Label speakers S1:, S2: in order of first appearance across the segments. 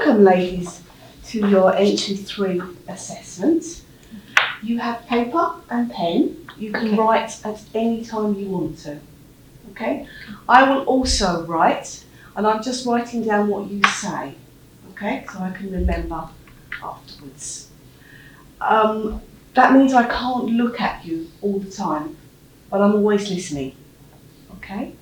S1: Welcome, ladies, to your entry 3 assessment. You have paper and pen. You can write at any time you want to. Okay? I will also write, and I'm just writing down what you say. Okay? So I can remember afterwards. That means I can't look at you all the time, but I'm always listening. Okay?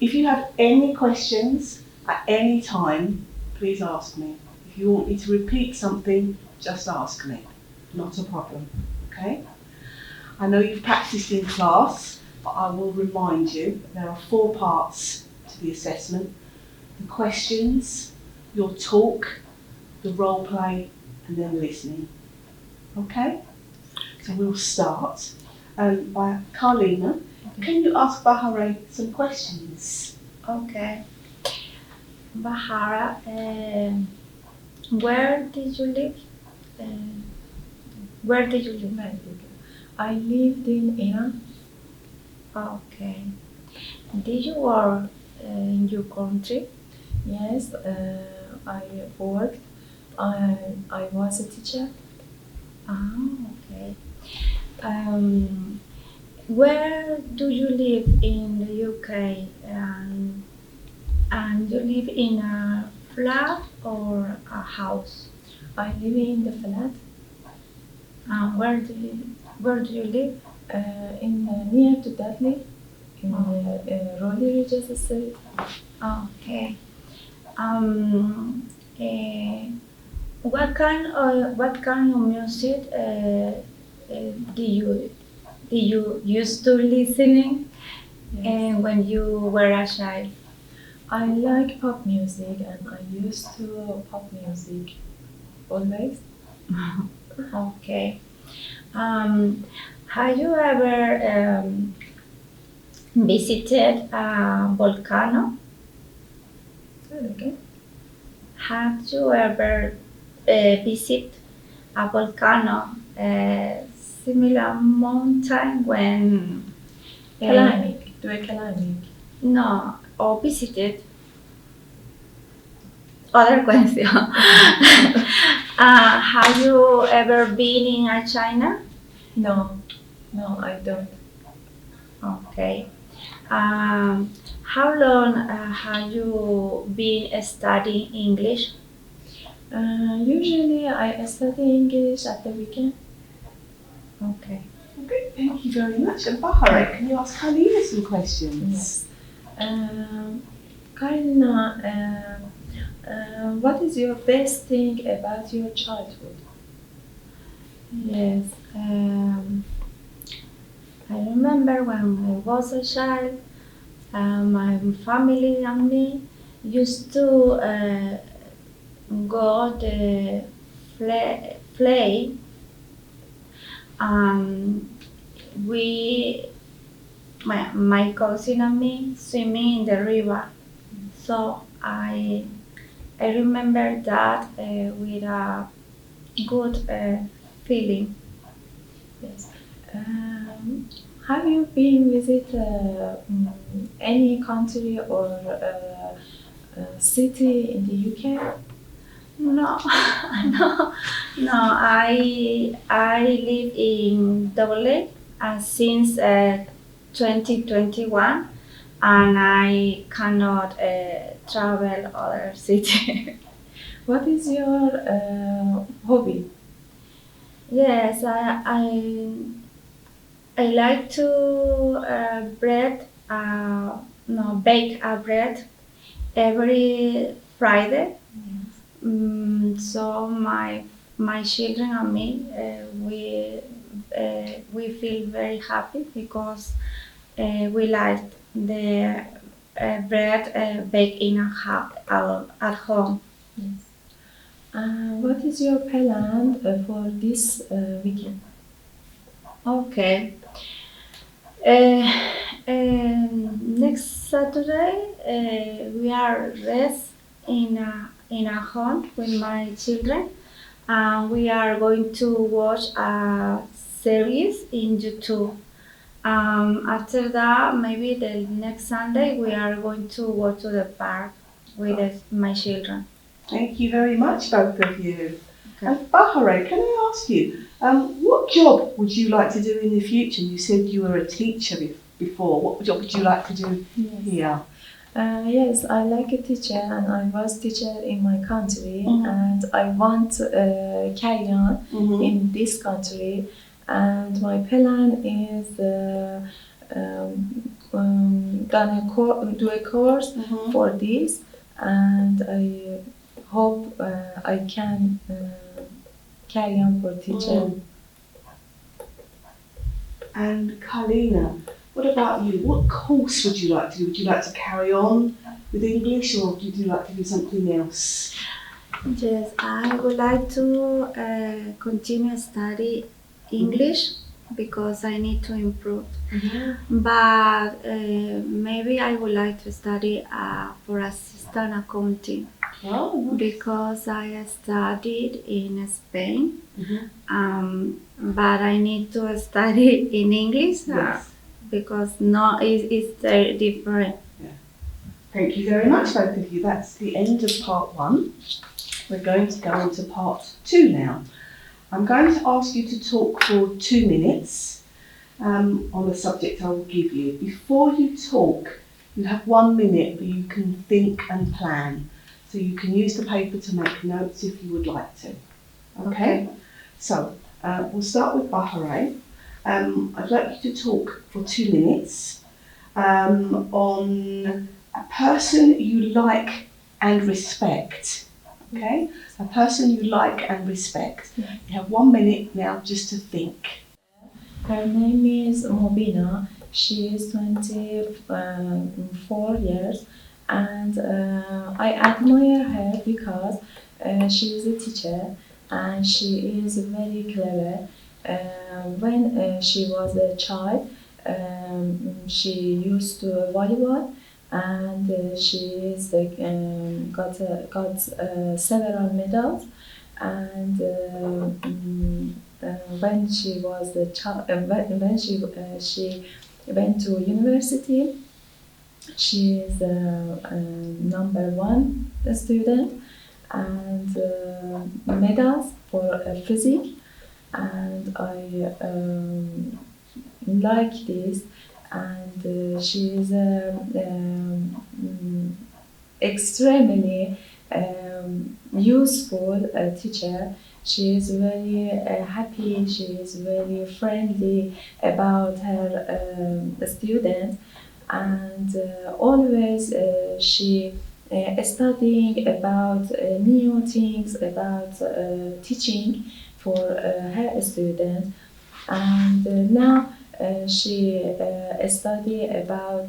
S1: If you have any questions at any time, please ask me. If you want me to repeat something, just ask me. Not a problem. Okay? I know you've practiced in class, but I will remind you that there are 4 parts to the assessment: the questions, your talk, the role play, and then listening. Okay? So we'll start by Carlina. Can you ask Bahareh some questions?
S2: Okay. Bahareh, where did you live? Where did you live?
S3: I lived in Iran.
S2: Okay. Did you work in your country?
S3: Yes, I worked. I was a teacher.
S2: Okay. Where do you live in the UK? And you live in a flat or a house?
S3: I live in the flat
S2: Where do you live?
S3: in near to Dudley, in Raleigh Regis Estate.
S2: Okay. What kind of music do you used to listening when you were a child?
S3: I like pop music, and I used to pop music always.
S2: Okay. Have you ever visited a volcano?
S3: Okay.
S2: Have you ever visited a volcano, similar mountain when
S3: Climbing. Do a climbing.
S2: no, or visited? Other question. Have you ever been in China?
S3: No, I don't.
S2: Okay. How long have you been studying English?
S3: Usually I study English at the weekend.
S2: Okay.
S1: Okay, thank you very much. And Bahareh, can you ask Carlina some questions?
S3: Yes. Carlina, what is your best thing about your childhood?
S2: Yes. I remember when I was a child, my family and me used to go the play. We, my cousin and me, swimming in the river. So I remember that with a good feeling.
S3: Yes. Have you been visit any country or city in the UK?
S2: No, no. I live in Dublin since 2021, and I cannot travel other city.
S3: What is your hobby?
S2: Yes, I like to bake a bread every Friday. So my children and me, we feel very happy because we like the bread baked in at home.
S3: Yes. What is your plan for this weekend?
S2: Okay. Next Saturday, we are rest in a home with my children, and we are going to watch a series in YouTube. After that, maybe the next Sunday, we are going to go to the park with my children.
S1: Thank you very much, both of you.
S2: Okay.
S1: And Bahareh, can I ask you, what job would you like to do in the future? You said you were a teacher before. What job would you like to do here?
S3: Yes, I like a teacher and I was teacher in my country
S1: Mhm.
S3: and I want to carry on
S1: Mhm.
S3: in this country and my plan is gonna do a course
S1: Mhm.
S3: for this and I hope I can carry on for teacher.
S1: Mm. And Carlina, what about you? What course would you like to do? Would you like to carry on with English or would you like to do something else?
S2: Yes, I would like to continue study English because I need to improve. But maybe I would like to study for assistant accounting
S1: Oh, nice.
S2: because I studied in Spain.
S1: Mhm.
S2: But I need to study in English
S1: Yes.
S2: because no, it's very different.
S1: Thank you very much, both of you. That's the end of part 1. We're going to go on to part 2 now. I'm going to ask you to talk for 2 minutes on the subject I will give you. Before you talk, you have 1 minute where you can think and plan. So you can use the paper to make notes if you would like to. Okay? So we'll start with Bahareh. I'd like you to talk for 2 minutes on a person you like and respect. Okay? A person you like and respect.
S3: Yeah.
S1: You have 1 minute now just to think.
S3: Her name is Mobina. She is 24 years and I admire her because she is a teacher and she is very clever. When she was a child, she used to volleyball and she is got several medals and when she was a child, when she went to university, she is number 1 student and medals for physics and I like this and she is extremely useful teacher. She is very happy, she is very friendly about her students and always she studying about new things about teaching for her students and now she study about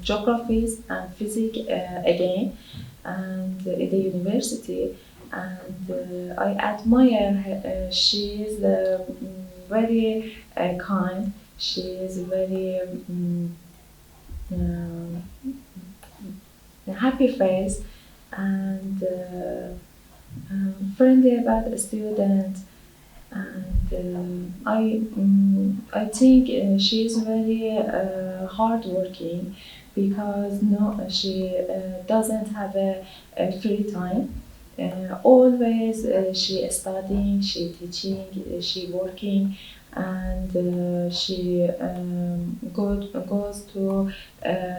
S3: geographies and physics again and in the university and I admire her. She is very kind. She is very happy face and friendly about the student and I think she is very hardworking because no, she doesn't have a free time. Always she is studying, she teaching, she working, and she goes to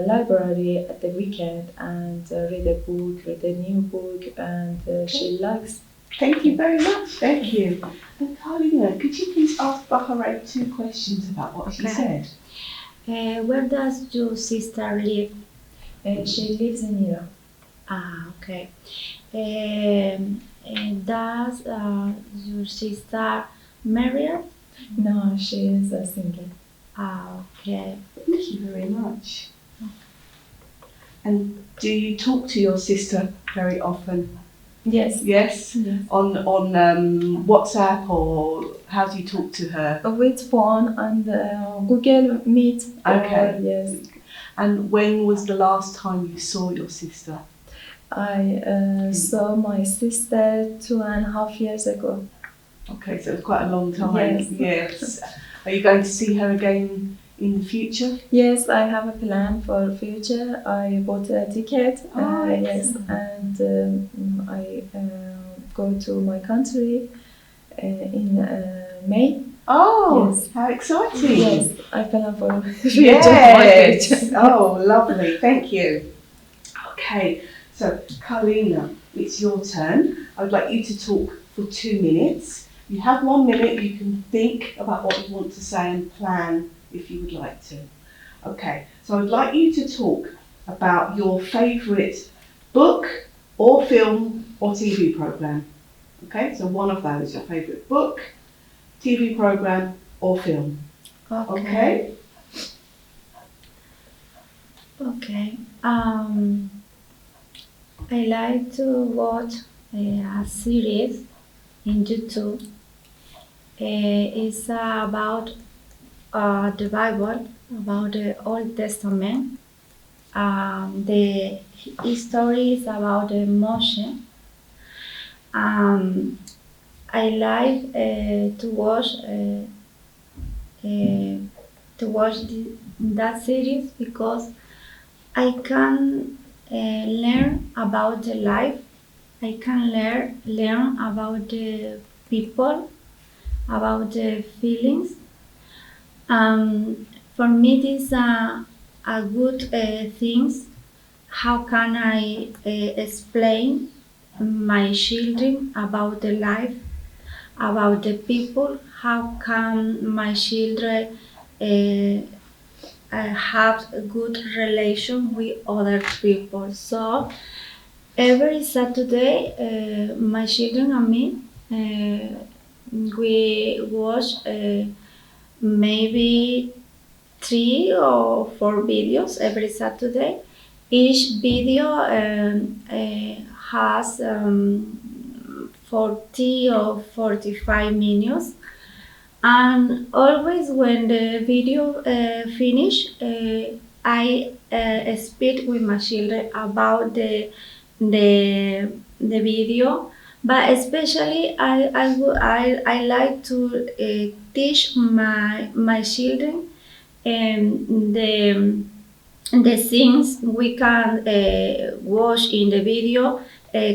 S3: library at the weekend and read a book, read a new book, and she likes.
S1: Thank you very much. Thank you. And Carlina, could you please ask Bahareh 2 questions about what she said?
S2: Where does your sister live?
S3: She lives in Iran.
S2: Okay. Does your sister married?
S3: No, she is single.
S2: Okay.
S1: Thank you very much. And do you talk to your sister very often?
S3: Yes.
S1: Yes?
S3: Yes.
S1: On WhatsApp or how do you talk to her?
S3: With phone and Google Meet.
S1: Okay.
S3: Yes.
S1: And when was the last time you saw your sister?
S3: I saw my sister 2.5 years ago.
S1: Okay, so it was quite a long time.
S3: Yes.
S1: Yes. Are you going to see her again in the future?
S3: Yes, I have a plan for future. I bought a ticket.
S1: Oh,
S3: Yes, and I go to my country in May.
S1: Oh,
S3: Yes.
S1: how exciting!
S3: Yes, I plan for future. My
S1: Yes.
S3: future.
S1: Oh, lovely. Thank you. Okay, so Carlina, it's your turn. I would like you to talk for 2 minutes. You have 1 minute. You can think about what you want to say and plan if you would like to. Okay, so I'd like you to talk about your favourite book or film or TV programme. Okay, so one of those, your favourite book, TV programme or film. Okay?
S2: Okay. I like to watch a series in YouTube. It's about the Bible, about the Old Testament. The history is about Moshe. I like to watch that series because I can learn about the life. I can learn about the people, about the feelings. For me, this a good things. How can I explain my children about the life, about the people? How can my children have a good relation with other people? So every Saturday, my children and me, we watch maybe 3 or 4 videos every Saturday. Each video has 40 or 45 minutes, and always when the video finish, I speak with my children about the video. But especially, I like to teach my children the things we can watch in the video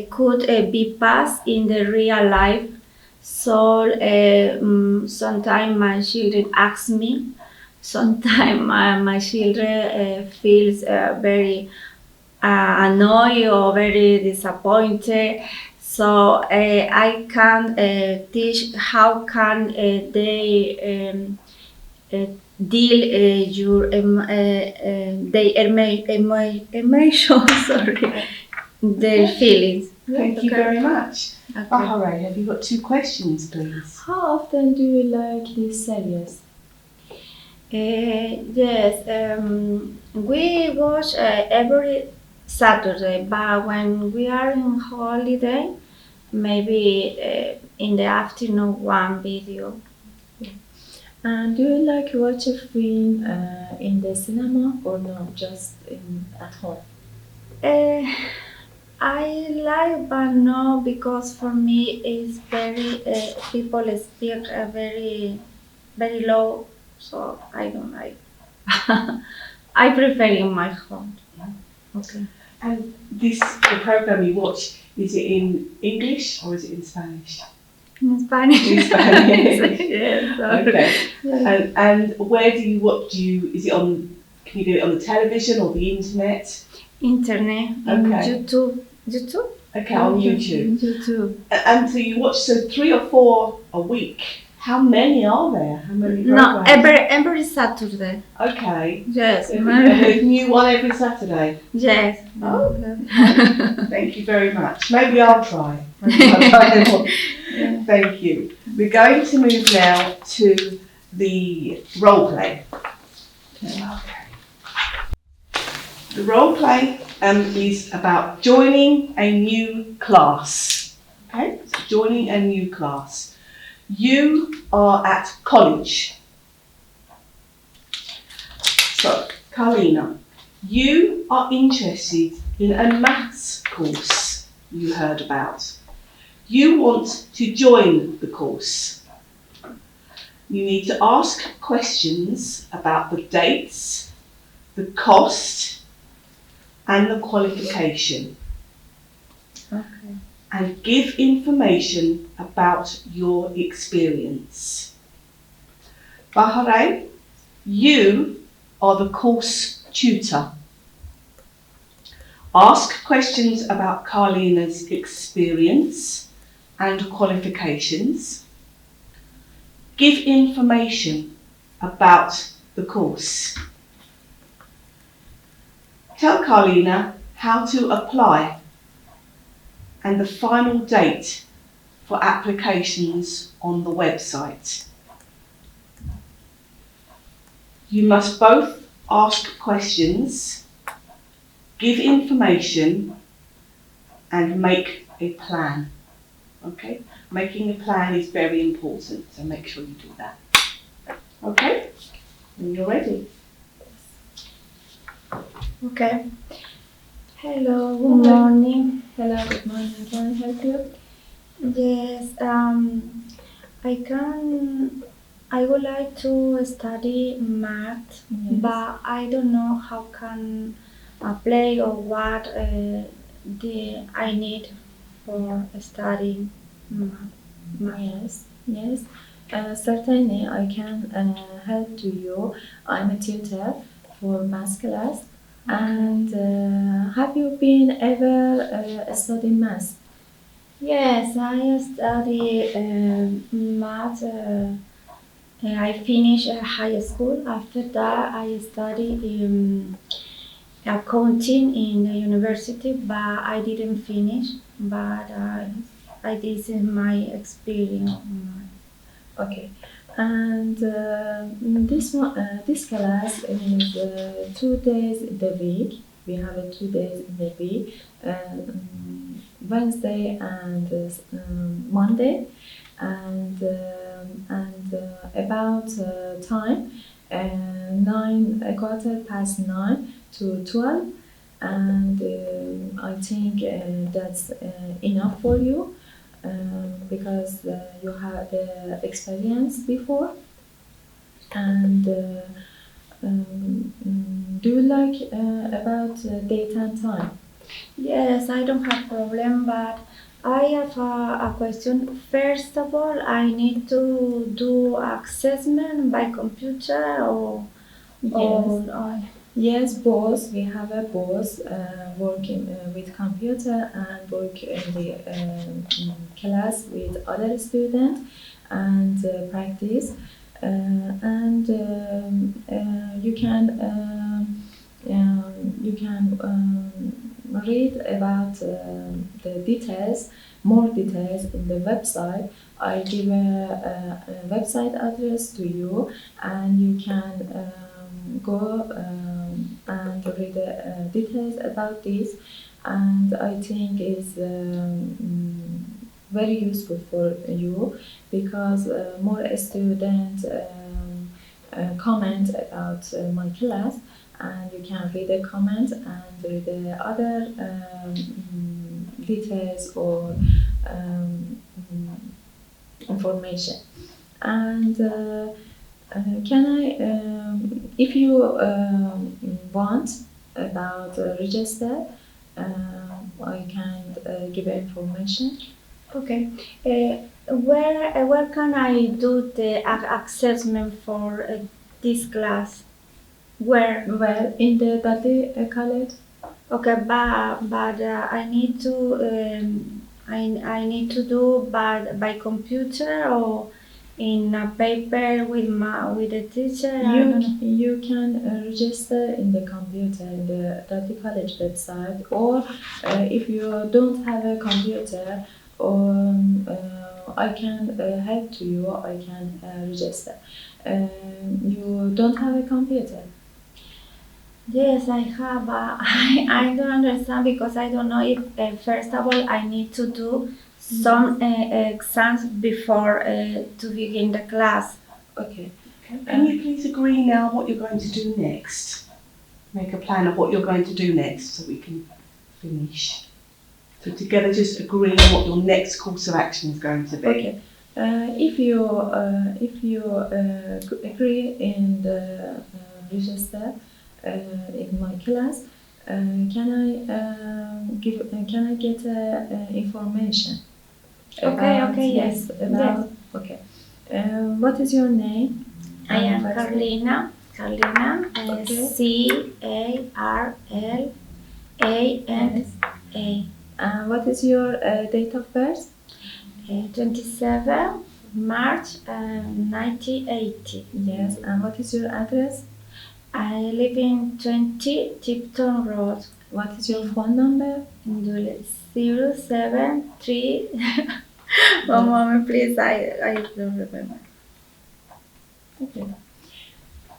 S2: could be passed in the real life. So sometimes my children ask me. Sometimes my children feels very annoyed or very disappointed. So I can teach how can they deal their emotions, sorry, their feelings.
S3: Yes.
S1: Thank you very much.
S2: Okay.
S1: Bahareh, have you got 2 questions, please?
S3: How often do you like this series?
S2: Yes, we watch every Saturday, but when we are in holiday, maybe in the afternoon one video.
S3: And do you like watch a film in the cinema or not, just at home?
S2: Uh, I like, but no, because for me it's very people speak very low, so I don't like. I prefer in my home. Okay.
S1: And the program you watch, is it in English or is it in Spanish?
S2: In Spanish.
S1: In Spanish.
S2: Yes. Sorry.
S1: Okay. And where do you watch? Is it on? Can you do it on the television or the internet?
S2: Internet. And
S1: Okay.
S2: YouTube. YouTube.
S1: Okay, on YouTube.
S2: YouTube.
S1: And so you watch 3 or 4 a week. How many are there? How many
S2: No,
S1: programs?
S2: every Saturday.
S1: Okay.
S2: Yes.
S1: And there's a new one every Saturday.
S2: Yes.
S1: Oh. Thank you very much. Maybe I'll try. Maybe I'll try them all. Thank you. We're going to move now to the role play. Okay. The role play is about joining a new class. Okay, so joining a new class. You are at college. So, Carlina, you are interested in a maths course you heard about. You want to join the course. You need to ask questions about the dates, the cost, and the qualification.
S2: Okay.
S1: And give information about your experience. Bahareh, you are the course tutor. Ask questions about Carlina's experience and qualifications. Give information about the course. Tell Carlina how to apply and the final date for applications on the website. You must both ask questions, give information, and make a plan. Okay? Making a plan is very important, so make sure you do that. Okay? When you're ready.
S2: Okay. Hello, good morning.
S3: Hello, good morning. Can I help you?
S2: Yes, I would like to study math,
S3: Yes.
S2: but I don't know how can apply or what I need for studying math.
S3: Yes, yes. Certainly, I can help to you. I'm a tutor for math class. And have you been ever studying math?
S2: Yes, I study math. I finished high school. After that, I studied accounting in the university, but I didn't finish. But this is my experience.
S3: Okay. And this class is 2 days in the week. We have 2 days in the week, Wednesday and Monday, and about time 9:15 to 12, and I think that's enough for you. Because you have experience before. And do you like about date and time?
S2: Yes, I don't have problem, but I have a question. First of all, I need to do assessment by computer or
S3: Yes, both. We have a both working with computer and work in the class with other students and practice. And you can read about the details, more details in the website. I give a website address to you, and you can go and read details about this. And I think it's very useful for you because more students comment about my class, and you can read the comment and read the other details or information. And can I, if you want about register, I can give information.
S2: Okay. Where can I do the assessment for this class? Where?
S3: Well, in the Dati college.
S2: Okay, but I need to I need to do by computer or in a paper with the teacher. I don't know.
S3: You can register in the computer in the Dati college website, or if you don't have a computer, or I can help to you. I can register. You don't have a computer.
S2: Yes, I have. I don't understand because I don't know if first of all I need to do some exams before to begin the class.
S3: Okay.
S1: Can you please agree now what you're going to do next? Make a plan of what you're going to do next so we can finish. So together just agree on what your next course of action is going to be.
S3: Okay. Agree in the register in my class, can I get information?
S2: Okay,
S3: Yes. About okay. What is your name?
S2: I am
S3: First
S2: Carlina. Carlina,
S3: Okay.
S2: Carlana.
S3: What is your date of birth?
S2: 27 March 1980.
S3: Yes. And what is your address?
S2: I live in 20 Tipton Road.
S3: What is your phone number?
S2: 073. One moment, please. I don't remember.
S3: Okay.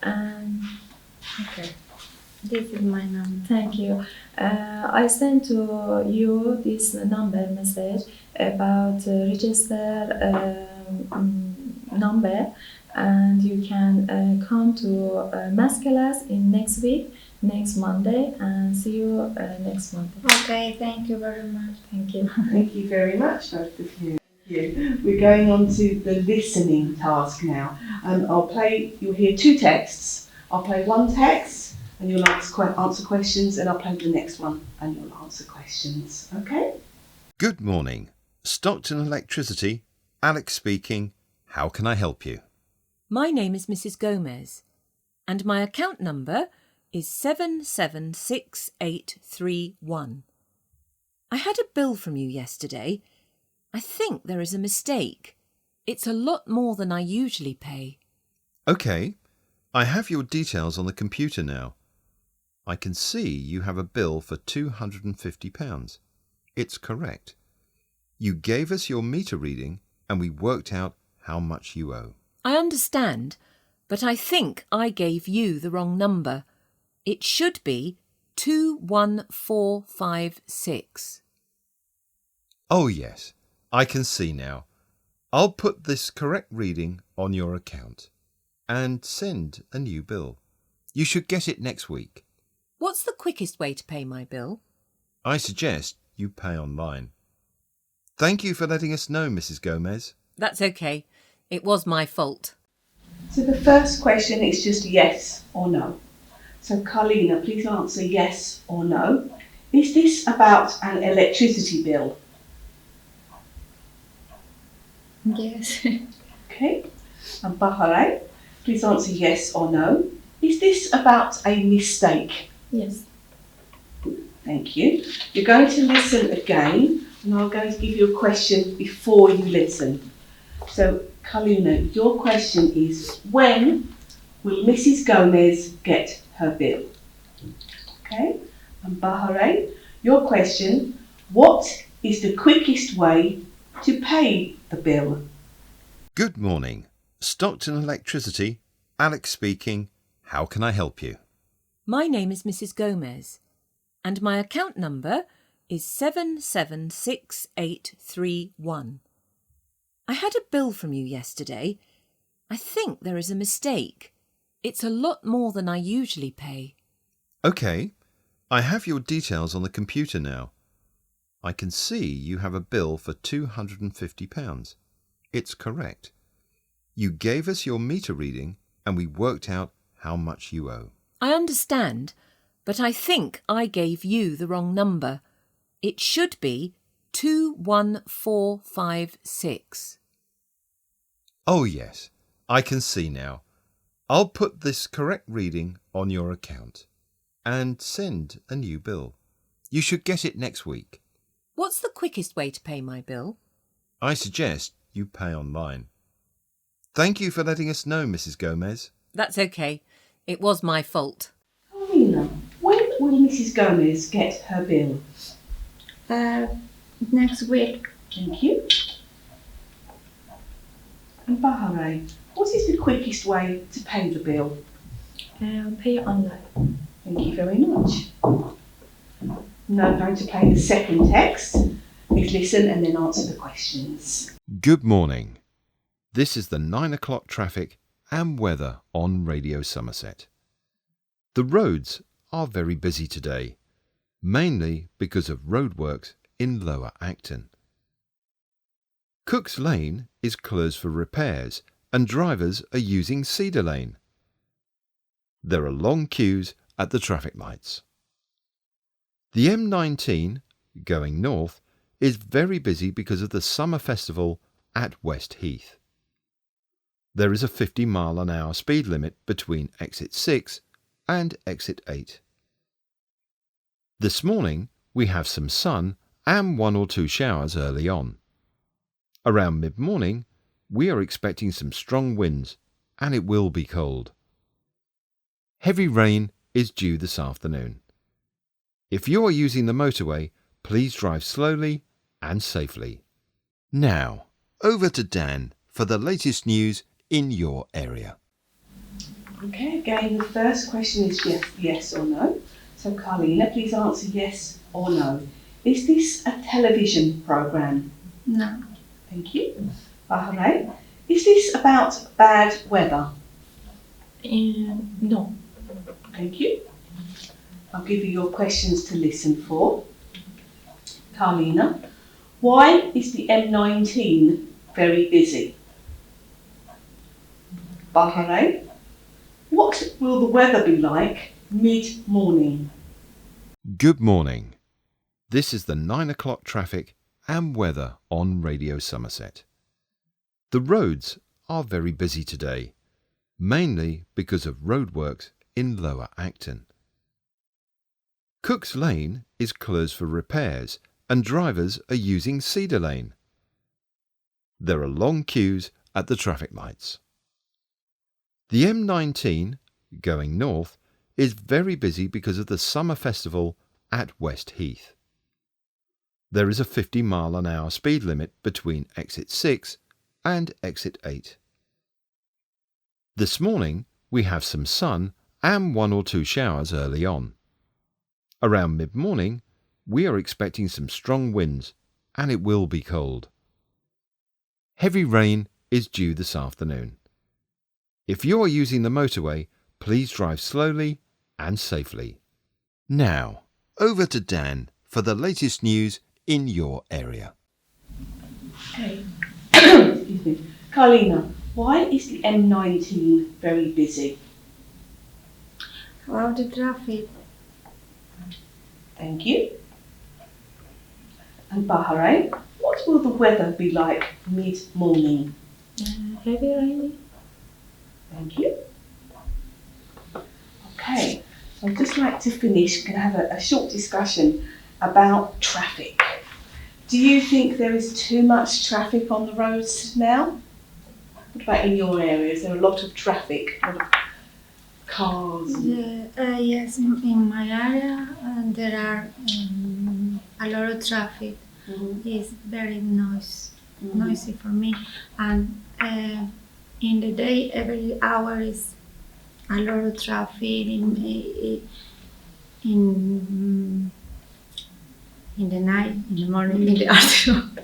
S3: Okay.
S2: This is my number.
S3: Thank you. I sent to you this number message about register number, and you can come to math class in next week, next Monday, and see you next Monday.
S2: Okay, thank you very much.
S3: Thank you.
S1: Thank you very much, both of you. We're going on to the listening task now. You'll hear two texts. I'll play one text and you'll answer questions, and I'll play the next one and you'll answer questions. Okay?
S4: Good morning. Stockton Electricity, Alex speaking. How can I help you?
S5: My name is Mrs. Gomez, and my account number is 776831. I had a bill from you yesterday. I think there is a mistake. It's a lot more than I usually pay.
S4: OK. I have your details on the computer now. I can see you have a bill for £250. It's correct. You gave us your meter reading and we worked out how much you owe.
S5: I understand, but I think I gave you the wrong number. It should be 21456.
S4: Oh yes, I can see now. I'll put this correct reading on your account and send a new bill. You should get it next week.
S5: What's the quickest way to pay my bill?
S4: I suggest you pay online. Thank you for letting us know, Mrs. Gomez.
S5: That's okay. It was my fault.
S1: So the first question is just yes or no. So Carlina, please answer yes or no. Is this about an electricity bill?
S2: Yes.
S1: Okay. And Bahareh, please answer yes or no. Is this about a mistake?
S3: Yes.
S1: Thank you. You're going to listen again, and I'm going to give you a question before you listen. So, Carlina, your question is, when will Mrs. Gomez get her bill? Okay. And Bahareh, your question, what is the quickest way to pay the bill?
S4: Good morning. Stockton Electricity, Alex speaking. How can I help you?
S5: My name is Mrs. Gomez, and my account number is 776831. I had a bill from you yesterday. I think there is a mistake. It's a lot more than I usually pay.
S4: OK. I have your details on the computer now. I can see you have a bill for £250. It's correct. You gave us your meter reading and we worked out how much you owe.
S5: I understand, but I think I gave you the wrong number. It should be 21456.
S4: Oh yes, I can see now. I'll put this correct reading on your account and send a new bill. You should get it next week.
S5: What's the quickest way to pay my bill?
S4: I suggest you pay online. Thank you for letting us know, Mrs. Gomez.
S5: That's okay. It was my fault.
S1: Carlina, when will Mrs. Gomez get her bill?
S2: Next week.
S1: Thank you. And Bahareh, what is the quickest way to pay the bill?
S3: Pay online.
S1: Thank you very much. Now I'm going to play the second text. Please listen and then answer the questions.
S4: Good morning. This is the 9 o'clock traffic and weather on Radio Somerset. The roads are very busy today, mainly because of roadworks in Lower Acton. Cook's Lane is closed for repairs and drivers are using Cedar Lane. There are long queues at the traffic lights. The M19, going north, is very busy because of the summer festival at West Heath. There is a 50-mile-an-hour speed limit between exit 6 and exit 8. This morning we have some sun and 1 or 2 showers early on. Around mid-morning we are expecting some strong winds and it will be cold. Heavy rain is due this afternoon. If you are using the motorway, please drive slowly and safely. Now, over to Dan for the latest news in your area.
S1: Okay, again, the first question is yes or no. So Carlina, please answer yes or no. Is this a television programme?
S2: No.
S1: Thank you. Bahareh, is this about bad weather?
S3: No.
S1: Thank you. I'll give you your questions to listen for. Carlina, why is the M19 very busy? Bahareh, what will the weather be like mid-morning?
S4: Good morning. This is the 9 o'clock traffic and weather on Radio Somerset. The roads are very busy today, mainly because of roadworks in Lower Acton. Cook's Lane is closed for repairs and drivers are using Cedar Lane. There are long queues at the traffic lights. The M19, going north, is very busy because of the summer festival at West Heath. There is a 50-mile-an-hour speed limit between exit 6 and exit 8. This morning we have some sun and 1 or 2 showers early on. Around mid-morning we are expecting some strong winds and it will be cold. Heavy rain is due this afternoon. If you are using the motorway, please drive slowly and safely. Now, over to Dan for the latest news in your area.
S1: Okay. Excuse me. Carlina, why is the M19 very busy?
S2: About the traffic,
S1: Thank you. And Bahareh, what will the weather be like mid-morning?
S3: Heavy rain.
S1: Thank you. Okay, so I'd just like to finish, going to have a short discussion about traffic. Do you think there is too much traffic on the roads now? What about in your area? Is there a lot of traffic, a lot of cars?
S2: yes, in my area there are a lot of traffic.
S1: Mhm.
S2: It's very noisy for me, and in the day every hour is a lot of traffic in the night, in the morning, in the afternoon.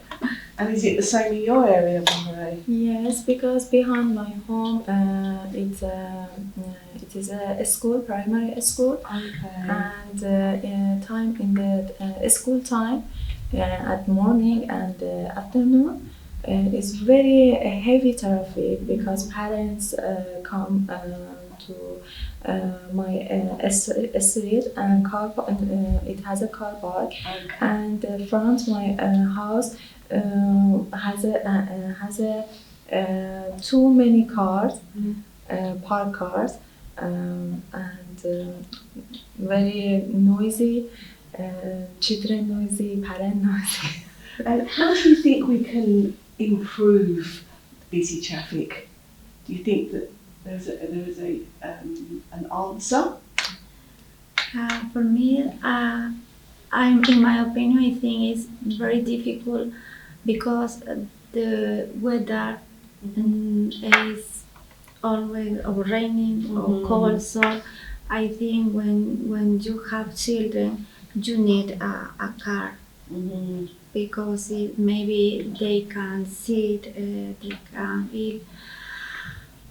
S1: And is it the same in your area, Bahareh?
S3: Yes, because behind my home, it is a school, primary school,
S1: Okay.
S3: and time in the school time, at morning and afternoon, is very heavy traffic because parents come to my street and car. It has a car park,
S1: Okay.
S3: and front my house has too many cars, parked cars, and very noisy, children noisy, parent noisy.
S1: And how do you think we can improve busy traffic? Do you think that there is an answer?
S2: For me, in my opinion, I think it's very difficult because the weather is always or raining or cold. So I think when you have children, you need a car because maybe they can sit, they can eat.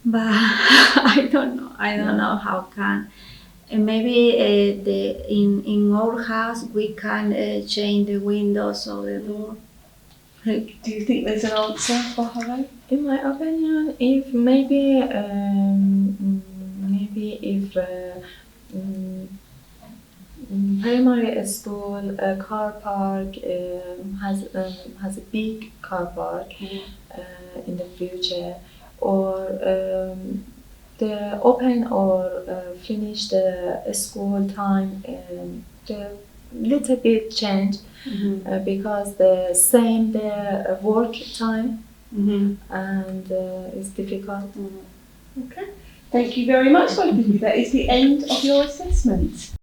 S2: But I don't know how can. And maybe in our house we can change the windows or the door.
S1: Do you think there's an answer, Bahareh?
S3: In my opinion, if maybe if primary school car park has a big car park in the future, or the open or finish the school time the little bit change because the same the work time and it's difficult.
S1: Okay. Thank you very much, both of you. That is the end of your assessment.